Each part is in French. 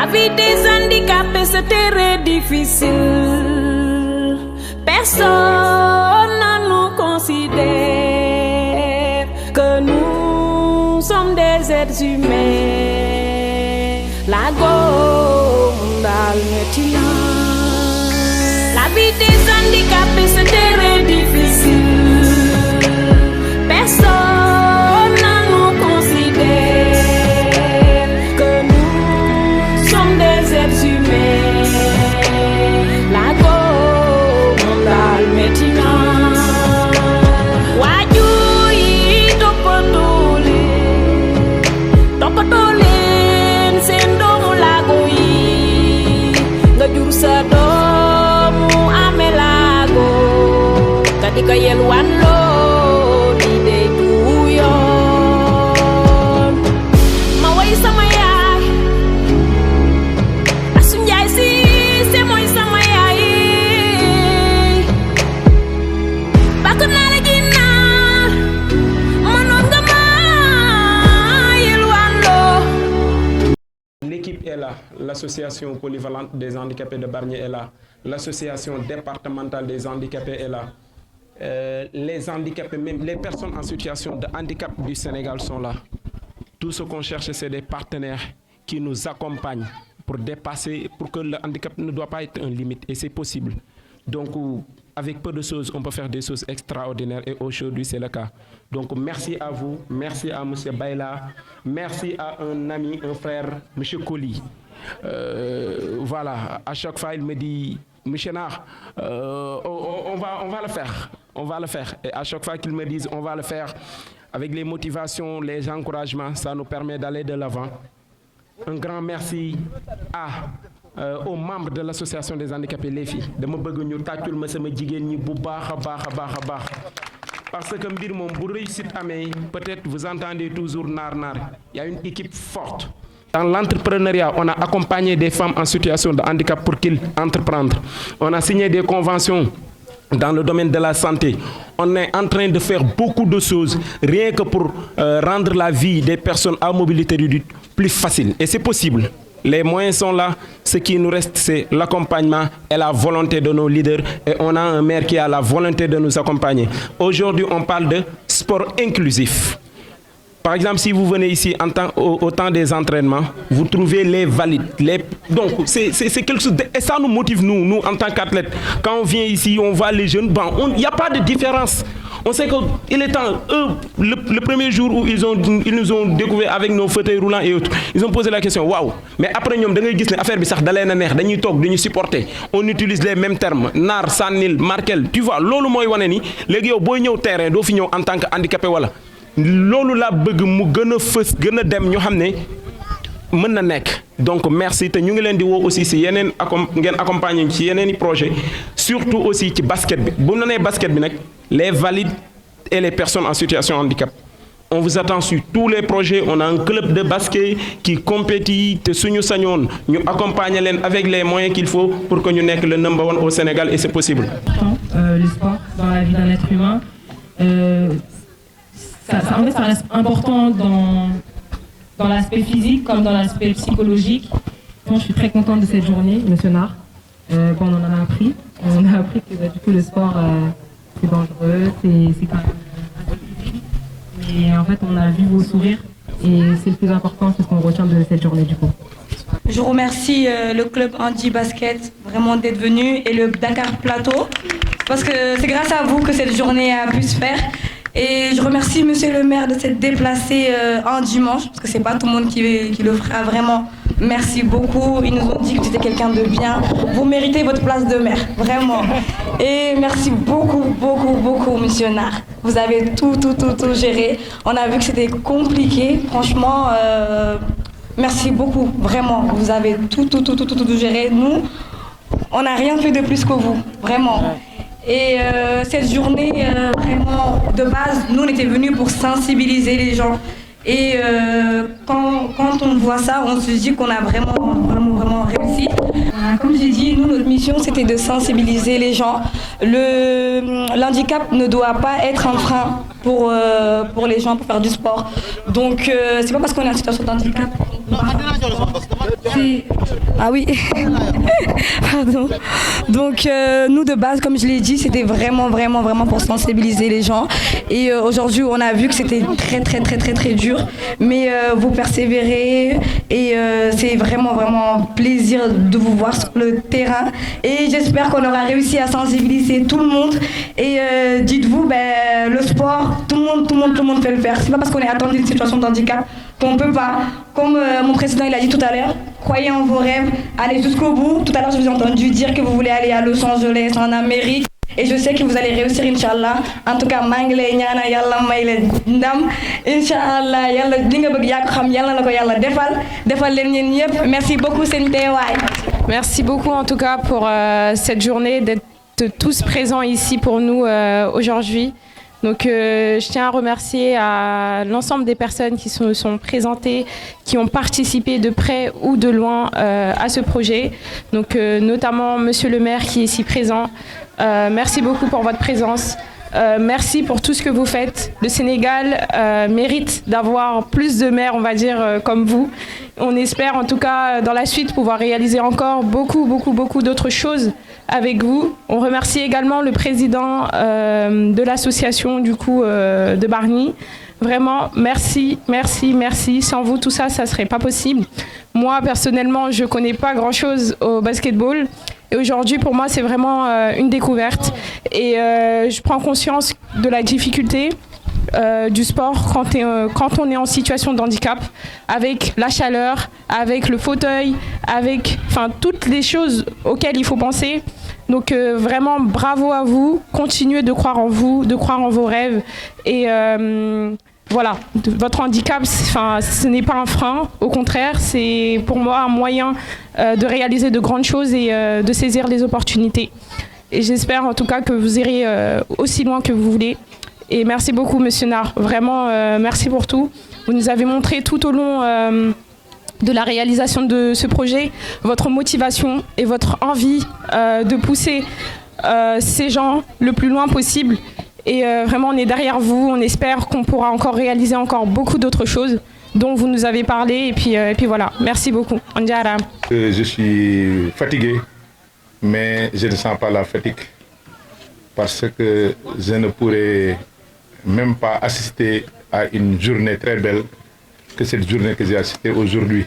La vie des handicapés c'est très difficile. Personne ne nous considère que nous sommes des êtres humains. La gomme dans le la vie des handicapés c'est très difficile. Personne ne nous considère que nous sommes des êtres humains. La gomme dans le Wajui topotole sendo mulagoyi ngajur sa domu amelago kadika yelwan lo di de duyon ma way sama yaay asun jaay si c'est moy sama yaay bakuna la ginnar manon nga ma yelwan lo. L'équipe est là, l'association polyvalente des handicapés de Bargny est là, l'association départementale des handicapés est là. Les handicapés, même les personnes en situation de handicap du Sénégal sont là. Tout ce qu'on cherche, c'est des partenaires qui nous accompagnent pour dépasser, pour que le handicap ne doit pas être une limite, et c'est possible. Donc, avec peu de choses, on peut faire des choses extraordinaires, et aujourd'hui, c'est le cas. Donc, merci à vous, merci à M. Baïla, merci à un ami, un frère, M. Koli. Voilà, à chaque fois, il me dit, M. Nar, on va le faire, on va le faire. Et à chaque fois qu'ils me disent, on va le faire, avec les motivations, les encouragements, ça nous permet d'aller de l'avant. Un grand merci aux membres de l'association des handicapés les filles. Dama bëgg ñu tàccul ma sama jigéen ñi bu baax a baax. Parce que mbir moom bu réussite amee, peut-être vous entendez toujours nar. Il y a une équipe forte. Dans l'entrepreneuriat, on a accompagné des femmes en situation de handicap pour qu'ils entreprennent. On a signé des conventions dans le domaine de la santé. On est en train de faire beaucoup de choses, rien que pour rendre la vie des personnes à mobilité réduite plus facile. Et c'est possible. Les moyens sont là. Ce qui nous reste, c'est l'accompagnement et la volonté de nos leaders. Et on a un maire qui a la volonté de nous accompagner. Aujourd'hui, on parle de sport inclusif. Par exemple, si vous venez ici au temps des entraînements, vous trouvez les valides. Donc, c'est quelque chose. Et ça nous motive, nous en tant qu'athlètes. Quand on vient ici, on voit les jeunes. Il n'y a pas de différence. On sait qu'il est temps. Le premier jour où ils nous ont découvert avec nos fauteuils roulants et autres, ils ont posé la question, waouh. Mais après, nous avons vu que l'affaire est supporter. On utilise les mêmes termes. Nar, Sanil, Markel. Tu vois, lolo moy waneni. Les gars, boy ñew terrain, do fi ñew en tant que handicapé wala. Lolo la bëgg mu gëna fess gëna dem ñu xamné mën na nekk. Donc merci te ñu ngi leen di woo aussi ci yeneen ngeen accompagner ci yeneen projet, surtout aussi ci basket bi. Bu ñu nee basket bi nak les valides et les personnes en situation de handicap. On vous attend sur tous les projets. On a un club de basket qui compétit. Te suñu sañoon ñu accompagner leen avec les moyens qu'il faut pour que ñu nekk le number one au Sénégal, et c'est possible. Le sport dans la vie d'un être humain, en fait, ça reste important dans l'aspect physique comme dans l'aspect psychologique. Moi, je suis très contente de cette journée, Monsieur Nar. On en a appris. On a appris que du coup le sport c'est dangereux, c'est quand même. Et en fait, on a vu vos sourires et c'est le plus important, c'est ce qu'on retient de cette journée du coup. Je remercie le club Handi Basket vraiment d'être venu et le Dakar Plateau parce que c'est grâce à vous que cette journée a pu se faire. Et je remercie Monsieur le maire de s'être déplacé un dimanche, parce que c'est pas tout le monde qui le fera vraiment. Merci beaucoup, ils nous ont dit que tu étais quelqu'un de bien. Vous méritez votre place de maire, vraiment. Et merci beaucoup, Monsieur Nar. Vous avez tout géré. On a vu que c'était compliqué, franchement. Merci beaucoup, vraiment. Vous avez tout géré. Nous, on n'a rien fait de plus que vous, vraiment. Et cette journée, vraiment, de base, nous, on était venus pour sensibiliser les gens. Et quand on voit ça, on se dit qu'on a vraiment réussi. Comme j'ai dit, nous, notre mission, c'était de sensibiliser les gens. L'handicap ne doit pas être un frein pour les gens, pour faire du sport. Donc, c'est pas parce qu'on est en situation d'handicap. c'est... Ah oui, pardon. Donc nous de base, comme je l'ai dit, c'était vraiment pour sensibiliser les gens. Et aujourd'hui, on a vu que c'était très dur. Mais vous persévérez et c'est vraiment plaisir de vous voir sur le terrain. Et j'espère qu'on aura réussi à sensibiliser tout le monde. Et dites-vous, le sport, tout le monde peut le faire. C'est pas parce qu'on est atteint d'une situation de handicap qu'on peut pas. Comme mon président il a dit tout à l'heure, croyez en vos rêves, allez jusqu'au bout. Tout à l'heure, je vous ai entendu dire que vous voulez aller à Los Angeles, en Amérique. Et je sais que vous allez réussir, Inch'Allah. En tout cas, maa ngi lay ñaanal Yàlla may leen ndam. Inch'Allah, Yàlla li nga bëgg yaa ko xam, Yàlla na ko Yàlla defal leen ñeen ñëpp. Merci beaucoup, seen teewaay. Merci beaucoup en tout cas pour cette journée, d'être tous présents ici pour nous aujourd'hui. Donc je tiens à remercier à l'ensemble des personnes qui se sont présentées, qui ont participé de près ou de loin à ce projet. Donc notamment Monsieur le maire qui est ici présent. Merci beaucoup pour votre présence. Merci pour tout ce que vous faites. Le Sénégal mérite d'avoir plus de maires, on va dire, comme vous. On espère en tout cas dans la suite pouvoir réaliser encore beaucoup d'autres choses avec vous. On remercie également le président de l'association du coup de Bargny. Vraiment, merci. Sans vous, tout ça serait pas possible. Moi, personnellement, je connais pas grand-chose au basketball. Et aujourd'hui, pour moi, c'est vraiment une découverte. Et je prends conscience de la difficulté du sport quand on est en situation de handicap, avec la chaleur, avec le fauteuil, avec toutes les choses auxquelles il faut penser. Donc vraiment, bravo à vous. Continuez de croire en vous, de croire en vos rêves. Et voilà, votre handicap, ce n'est pas un frein. Au contraire, c'est pour moi un moyen de réaliser de grandes choses et de saisir les opportunités. Et j'espère en tout cas que vous irez aussi loin que vous voulez. Et merci beaucoup, Monsieur Nard. Vraiment, merci pour tout. Vous nous avez montré tout au long de la réalisation de ce projet votre motivation et votre envie de pousser ces gens le plus loin possible. Et vraiment, on est derrière vous. On espère qu'on pourra encore réaliser encore beaucoup d'autres choses dont vous nous avez parlé. Et puis voilà, merci beaucoup. Ondjara. Je suis fatigué, mais je ne sens pas la fatigue parce que je ne pourrais même pas assister à une journée très belle que cette journée que j'ai assistée aujourd'hui.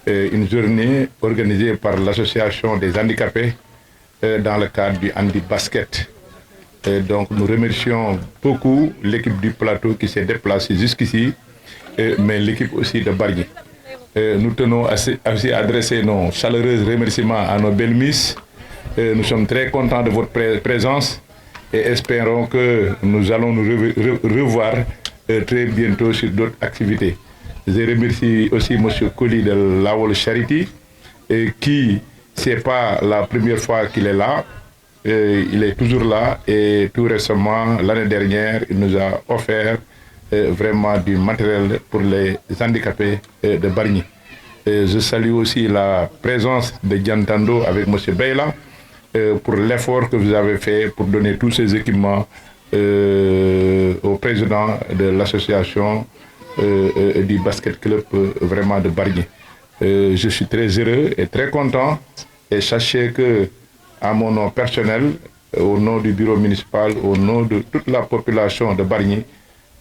Une journée organisée par l'association des handicapés dans le cadre du Handi Basket. Donc nous remercions beaucoup l'équipe du plateau qui s'est déplacée jusqu'ici, mais l'équipe aussi de Bargny. Nous tenons aussi à adresser nos chaleureux remerciements à nos belles misses. Nous sommes très contents de votre présence et espérons que nous allons nous revoir très bientôt sur d'autres activités. Je remercie aussi M. Colli de Lawol Charity qui, c'est pas la première fois qu'il est là. Il est toujours là et tout récemment, l'année dernière, il nous a offert vraiment du matériel pour les handicapés de Bargny. Je salue aussi la présence de Diantando avec M. Beyla pour l'effort que vous avez fait pour donner tous ces équipements au président de l'association du basket club vraiment de Bargny. Je suis très heureux et très content et sachez que à mon nom personnel, au nom du bureau municipal, au nom de toute la population de Bargny,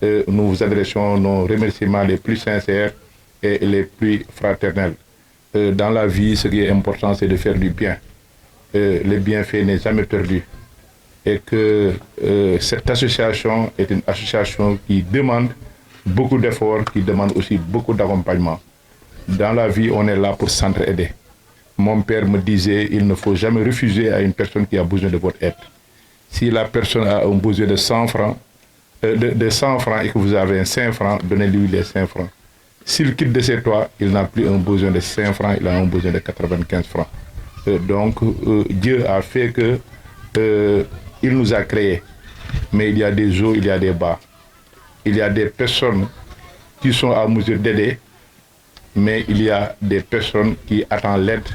nous vous adressons nos remerciements les plus sincères et les plus fraternels. Dans la vie, ce qui est important, c'est de faire du bien. Le bienfait n'est jamais perdu. Et que cette association est une association qui demande beaucoup d'efforts, qui demande aussi beaucoup d'accompagnement. Dans la vie, on est là pour s'entraider. Mon père me disait, il ne faut jamais refuser à une personne qui a besoin de votre aide. Si la personne a un besoin de 100 francs, de 100 francs et que vous avez 5 francs, donnez-lui les 5 francs. S'il quitte de ses toits, il n'a plus un besoin de 5 francs, il a un besoin de 95 francs. Donc Dieu a fait que il nous a créés. Mais il y a des hauts, il y a des bas. Il y a des personnes qui sont à mesure d'aider, mais il y a des personnes qui attendent l'aide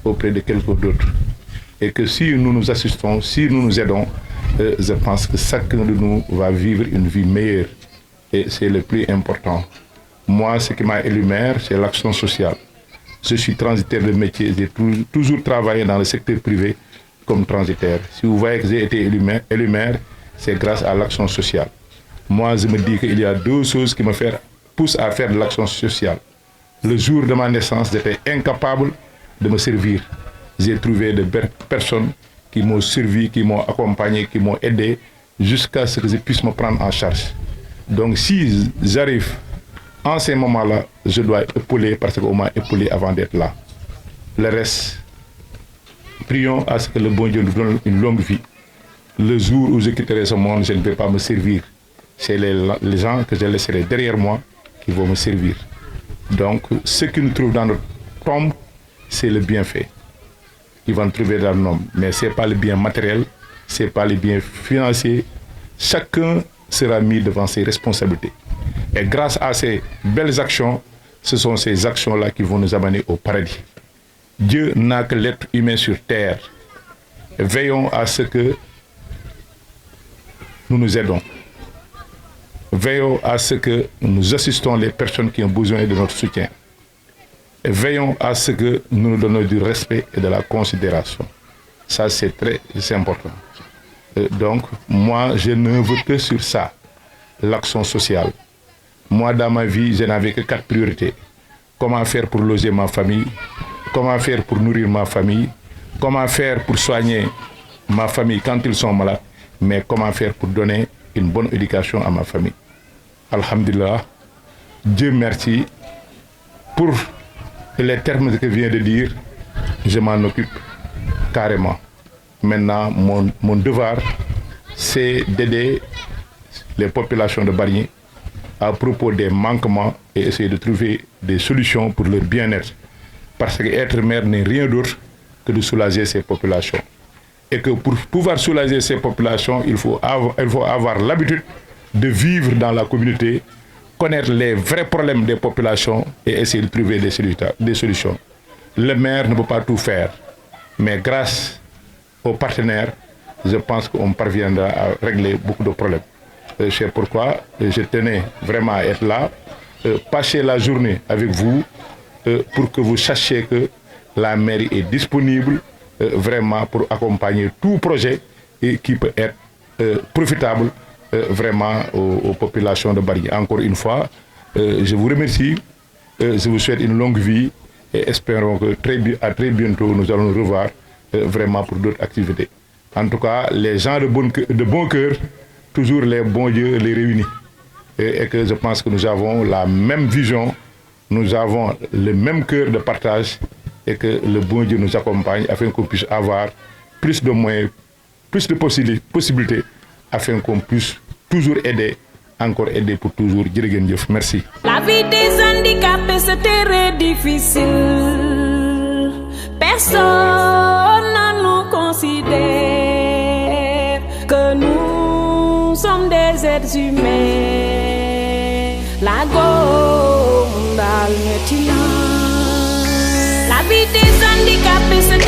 auprès de quelqu'un d'autre. Et que si nous nous assistons, si nous nous aidons, je pense que chacun de nous va vivre une vie meilleure. Et c'est le plus important. Moi, ce qui m'a élu maire, c'est l'action sociale. Je suis transitaire de métier, j'ai toujours travaillé dans le secteur privé comme transitaire. Si vous voyez que j'ai été élu maire, c'est grâce à l'action sociale. Moi, je me dis qu'il y a deux choses qui me poussent à faire de l'action sociale. Le jour de ma naissance, j'étais incapable de me servir. J'ai trouvé de belles personnes qui m'ont servi, qui m'ont accompagné, qui m'ont aidé jusqu'à ce que je puisse me prendre en charge. Donc si j'arrive en ces moments-là, je dois épauler parce qu'on m'a épaulé avant d'être là. Le reste, prions à ce que le bon Dieu nous donne une longue vie. Le jour où je quitterai ce monde, je ne vais pas me servir. C'est les gens que je laisserai derrière moi qui vont me servir. Donc, ce qui nous trouve dans notre tombe, c'est le bienfait. Ils vont trouver dans l'homme. Mais ce n'est pas le bien matériel, ce n'est pas le bien financier. Chacun sera mis devant ses responsabilités. Et grâce à ces belles actions, ce sont ces actions-là qui vont nous amener au paradis. Dieu n'a que l'être humain sur terre. Et veillons à ce que nous nous aidons. Veillons à ce que nous assistons les personnes qui ont besoin de notre soutien. Et veillons à ce que nous nous donnons du respect et de la considération. Ça, c'est très important. Donc, moi, je ne veux que sur ça, l'action sociale. Moi, dans ma vie, je n'avais que 4 priorités. Comment faire pour loger ma famille? Comment faire pour nourrir ma famille? Comment faire pour soigner ma famille quand ils sont malades? Mais comment faire pour donner une bonne éducation à ma famille? Alhamdulillah, Dieu merci pour les termes que je viens de dire, je m'en occupe carrément. Maintenant, mon devoir, c'est d'aider les populations de Bargny à propos des manquements et essayer de trouver des solutions pour leur bien-être. Parce que être maire n'est rien d'autre que de soulager ces populations. Et que pour pouvoir soulager ces populations, il faut avoir l'habitude de vivre dans la communauté, connaître les vrais problèmes des populations et essayer de trouver des solutions. Le maire ne peut pas tout faire, mais grâce aux partenaires, je pense qu'on parviendra à régler beaucoup de problèmes. C'est pourquoi je tenais vraiment à être là, passer la journée avec vous pour que vous sachiez que la mairie est disponible vraiment pour accompagner tout projet qui peut être profitable vraiment aux populations de Bargny. Encore une fois, je vous remercie, je vous souhaite une longue vie et espérons que à très bientôt nous allons nous revoir vraiment pour d'autres activités. En tout cas, les gens de bon cœur, toujours les bons dieux les réunissent. Et que je pense que nous avons la même vision, nous avons le même cœur de partage et que le bon Dieu nous accompagne afin qu'on puisse avoir plus de moyens, plus de possibilités afin qu'on puisse toujours aider, encore aider pour toujours. Merci. La vie des handicapés, c'est très difficile. Personne ne nous considère que nous sommes des êtres humains. La gomme dans le métier. La vie des handicapés, c'est